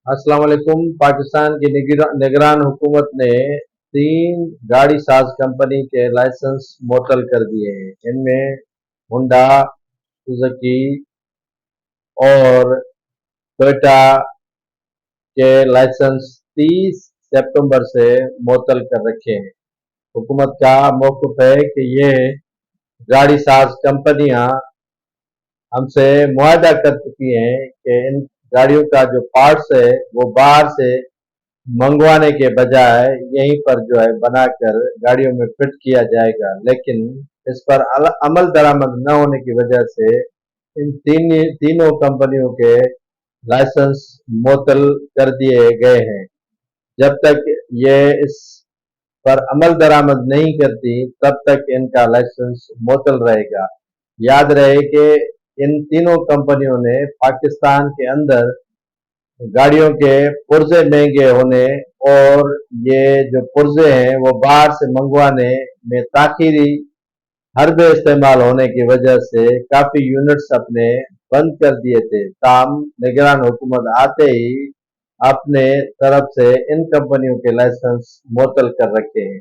अस्सलाम वालेकुम। पाकिस्तान की निगरान हुकूमत ने 3 गाड़ी साज कंपनी के लाइसेंस मुअत्तल कर दिए हैं। इनमें होंडा, सुजुकी और टोयोटा के लाइसेंस 30 सितंबर से मुअत्तल कर रखे हैं। हुकूमत का मौक़िफ़ है कि ये गाड़ी साज कंपनियां हमसे मुआहदा कर चुकी हैं कि इन गाड़ियों का जो पार्ट्स है वो बाहर से मंगवाने के बजाय यहीं पर जो है बनाकर गाड़ियों में फिट किया जाएगा। लेकिन इस पर अमल दरामद न होने की वजह से इन तीनों कंपनियों के लाइसेंस मुअत्तल कर दिए गए हैं। जब तक ये इस पर अमल दरामद नहीं करती तब तक इनका लाइसेंस मुअत्तल रहेगा। याद रहे कि इन तीनों कंपनियों ने पाकिस्तान के अंदर गाड़ियों के पुर्जे महंगे होने और ये जो पुर्जे हैं वो बाहर से मंगवाने में ताखीरी हरबे इस्तेमाल होने की वजह से काफ़ी यूनिट्स अपने बंद कर दिए थे। ताहम निगरान हुकूमत आते ही अपने तरफ से इन कंपनियों के लाइसेंस मुअत्तल कर रखे हैं।